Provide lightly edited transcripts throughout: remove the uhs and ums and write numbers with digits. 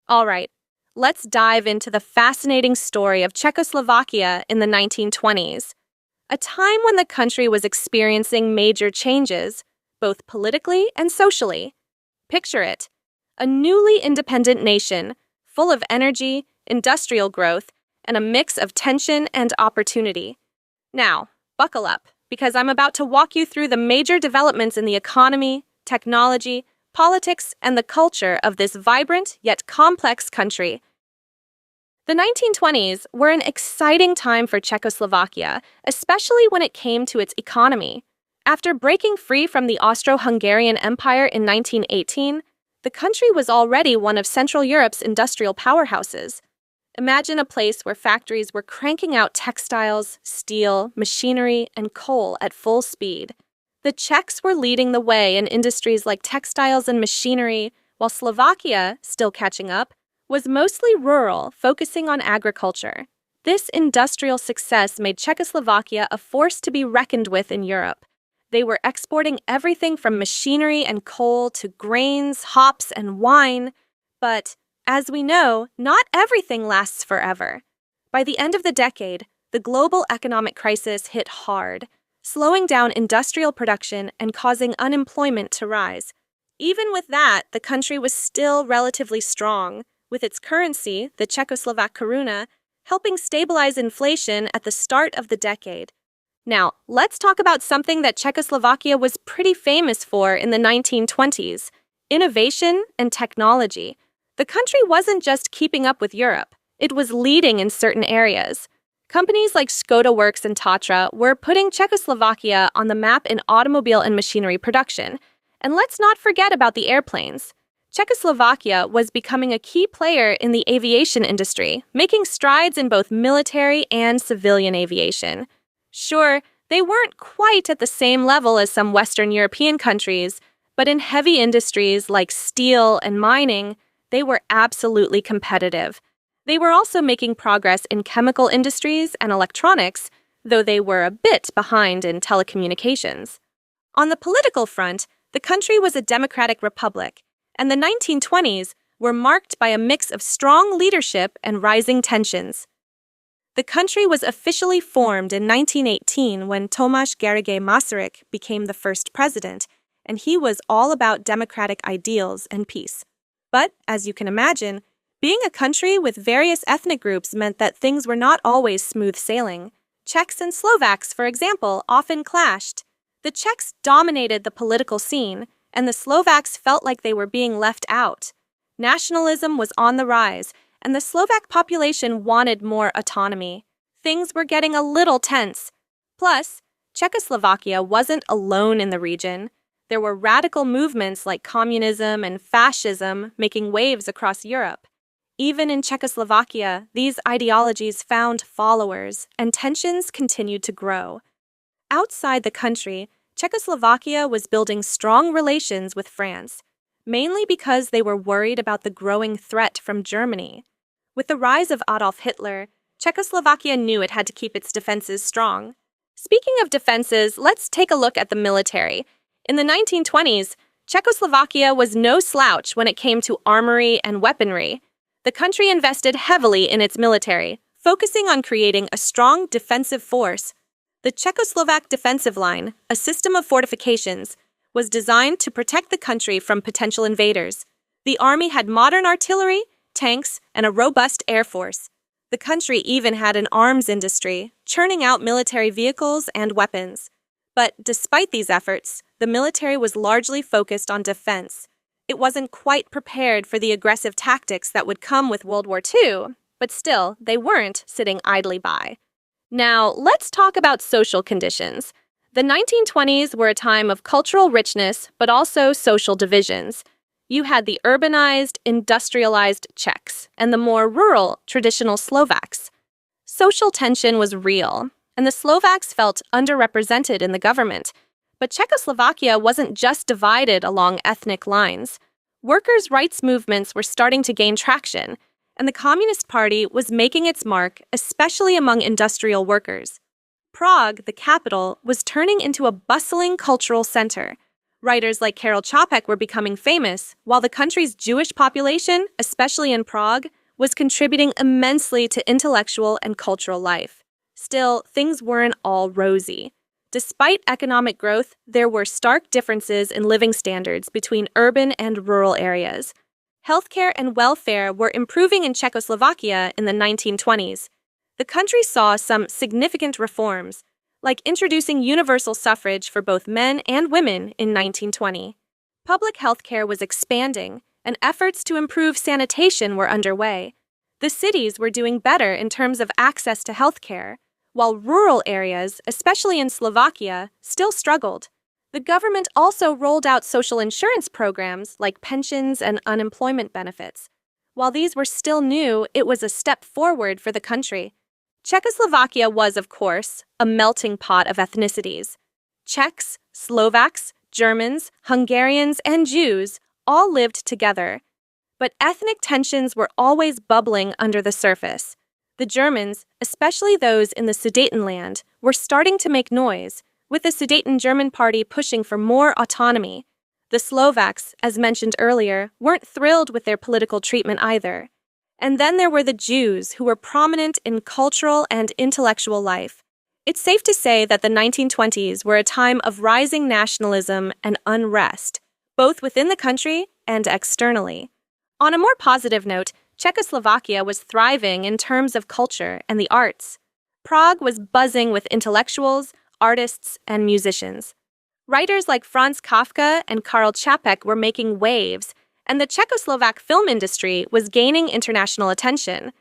All right, let's dive into the fascinating story of Czechoslovakia in the 1920s, a time when the country was experiencing major changes, both politically and socially. Picture it, a newly independent nation, full of energy, industrial growth, and a mix of tension and opportunity. Now, buckle up, because I'm about to walk you through the major developments in the economy, technology, politics, and the culture of this vibrant yet complex country. The 1920s were an exciting time for Czechoslovakia, especially when it came to its economy. After breaking free from the Austro-Hungarian Empire in 1918, the country was already one of Central Europe's industrial powerhouses. Imagine a place where factories were cranking out textiles, steel, machinery, and coal at full speed. The Czechs were leading the way in industries like textiles and machinery, while Slovakia, still catching up, was mostly rural, focusing on agriculture. This industrial success made Czechoslovakia a force to be reckoned with in Europe. They were exporting everything from machinery and coal to grains, hops, and wine. But, as we know, not everything lasts forever. By the end of the decade, the global economic crisis hit hard, slowing down industrial production and causing unemployment to rise. Even with that, the country was still relatively strong, with its currency, the Czechoslovak koruna, helping stabilize inflation at the start of the decade. Now, let's talk about something that Czechoslovakia was pretty famous for in the 1920s: innovation and technology. The country wasn't just keeping up with Europe, it was leading in certain areas. Companies like Škoda Works and Tatra were putting Czechoslovakia on the map in automobile and machinery production. And let's not forget about the airplanes. Czechoslovakia was becoming a key player in the aviation industry, making strides in both military and civilian aviation. Sure, they weren't quite at the same level as some Western European countries, but in heavy industries like steel and mining, they were absolutely competitive. They were also making progress in chemical industries and electronics, though they were a bit behind in telecommunications. On the political front, the country was a democratic republic, and the 1920s were marked by a mix of strong leadership and rising tensions. The country was officially formed in 1918 when Tomáš Garrigue Masaryk became the first president, and he was all about democratic ideals and peace. But, as you can imagine, being a country with various ethnic groups meant that things were not always smooth sailing. Czechs and Slovaks, for example, often clashed. The Czechs dominated the political scene, and the Slovaks felt like they were being left out. Nationalism was on the rise, and the Slovak population wanted more autonomy. Things were getting a little tense. Plus, Czechoslovakia wasn't alone in the region. There were radical movements like communism and fascism making waves across Europe. Even in Czechoslovakia, these ideologies found followers, and tensions continued to grow. Outside the country, Czechoslovakia was building strong relations with France, mainly because they were worried about the growing threat from Germany. With the rise of Adolf Hitler, Czechoslovakia knew it had to keep its defenses strong. Speaking of defenses, let's take a look at the military. In the 1920s, Czechoslovakia was no slouch when it came to armory and weaponry. The country invested heavily in its military, focusing on creating a strong defensive force. The Czechoslovak Defensive Line, a system of fortifications, was designed to protect the country from potential invaders. The army had modern artillery, tanks, and a robust air force. The country even had an arms industry, churning out military vehicles and weapons. But despite these efforts, the military was largely focused on defense. It wasn't quite prepared for the aggressive tactics that would come with World War II, but still, they weren't sitting idly by. Now, let's talk about social conditions. The 1920s were a time of cultural richness, but also social divisions. You had the urbanized, industrialized Czechs, and the more rural, traditional Slovaks. Social tension was real, and the Slovaks felt underrepresented in the government. But Czechoslovakia wasn't just divided along ethnic lines. Workers' rights movements were starting to gain traction, and the Communist Party was making its mark, especially among industrial workers. Prague, the capital, was turning into a bustling cultural center. Writers like Karel Čapek were becoming famous, while the country's Jewish population, especially in Prague, was contributing immensely to intellectual and cultural life. Still, things weren't all rosy. Despite economic growth, there were stark differences in living standards between urban and rural areas. Healthcare and welfare were improving in Czechoslovakia in the 1920s. The country saw some significant reforms, like introducing universal suffrage for both men and women in 1920. Public healthcare was expanding, and efforts to improve sanitation were underway. The cities were doing better in terms of access to healthcare, while rural areas, especially in Slovakia, still struggled. The government also rolled out social insurance programs like pensions and unemployment benefits. While these were still new, it was a step forward for the country. Czechoslovakia was, of course, a melting pot of ethnicities. Czechs, Slovaks, Germans, Hungarians, and Jews all lived together. But ethnic tensions were always bubbling under the surface. The Germans, especially those in the Sudetenland, were starting to make noise, with the Sudeten German Party pushing for more autonomy. The Slovaks, as mentioned earlier, weren't thrilled with their political treatment either. And then there were the Jews, who were prominent in cultural and intellectual life. It's safe to say that the 1920s were a time of rising nationalism and unrest, both within the country and externally. On a more positive note, Czechoslovakia was thriving in terms of culture and the arts. Prague was buzzing with intellectuals, artists, and musicians. Writers like Franz Kafka and Karel Čapek were making waves, and the Czechoslovak film industry was gaining international attention.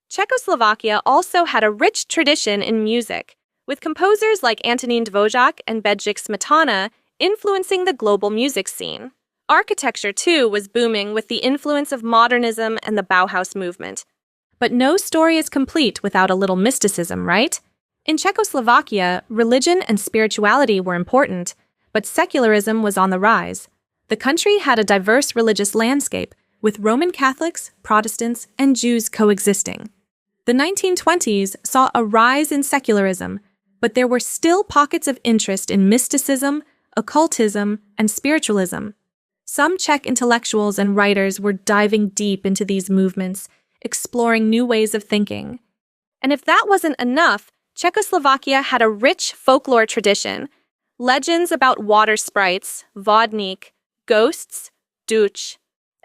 Czechoslovakia also had a rich tradition in music, with composers like Antonín Dvořák and Bedřich Smetana influencing the global music scene. Architecture, too, was booming with the influence of modernism and the Bauhaus movement. But no story is complete without a little mysticism, right? In Czechoslovakia, religion and spirituality were important, but secularism was on the rise. The country had a diverse religious landscape, with Roman Catholics, Protestants, and Jews coexisting. The 1920s saw a rise in secularism, but there were still pockets of interest in mysticism, occultism, and spiritualism. Some Czech intellectuals and writers were diving deep into these movements, exploring new ways of thinking. And if that wasn't enough, Czechoslovakia had a rich folklore tradition. Legends about water sprites, vodnik, ghosts, duch,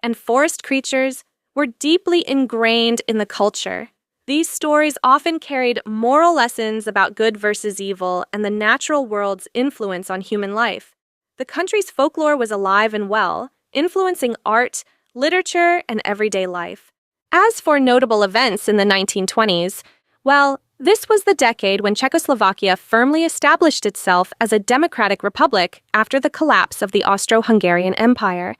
and forest creatures were deeply ingrained in the culture. These stories often carried moral lessons about good versus evil and the natural world's influence on human life. The country's folklore was alive and well, influencing art, literature, and everyday life. As for notable events in the 1920s, well, this was the decade when Czechoslovakia firmly established itself as a democratic republic after the collapse of the Austro-Hungarian Empire.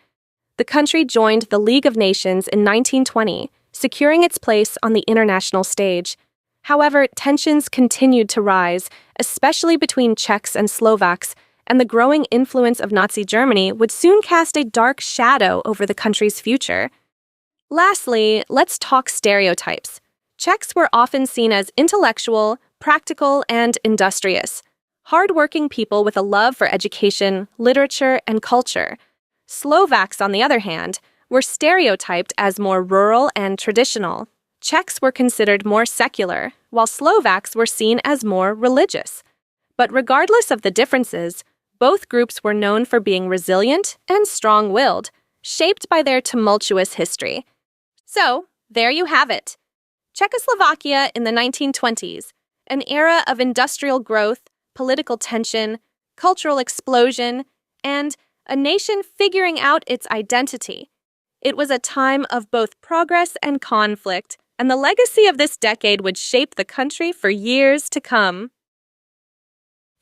The country joined the League of Nations in 1920, securing its place on the international stage. However, tensions continued to rise, especially between Czechs and Slovaks, and the growing influence of Nazi Germany would soon cast a dark shadow over the country's future. Lastly, let's talk stereotypes. Czechs were often seen as intellectual, practical, and industrious, hard-working people with a love for education, literature, and culture. Slovaks, on the other hand, were stereotyped as more rural and traditional. Czechs were considered more secular, while Slovaks were seen as more religious. But regardless of the differences, both groups were known for being resilient and strong-willed, shaped by their tumultuous history. So, there you have it. Czechoslovakia in the 1920s, an era of industrial growth, political tension, cultural explosion, and a nation figuring out its identity. It was a time of both progress and conflict, and the legacy of this decade would shape the country for years to come.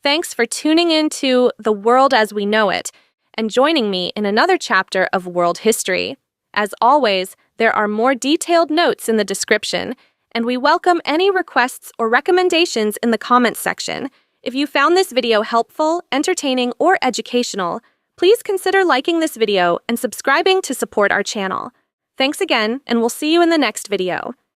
Thanks for tuning in to The World as We Know It and joining me in another chapter of world history. As always, there are more detailed notes in the description, and we welcome any requests or recommendations in the comments section. If you found this video helpful, entertaining, or educational, please consider liking this video and subscribing to support our channel. Thanks again, and we'll see you in the next video.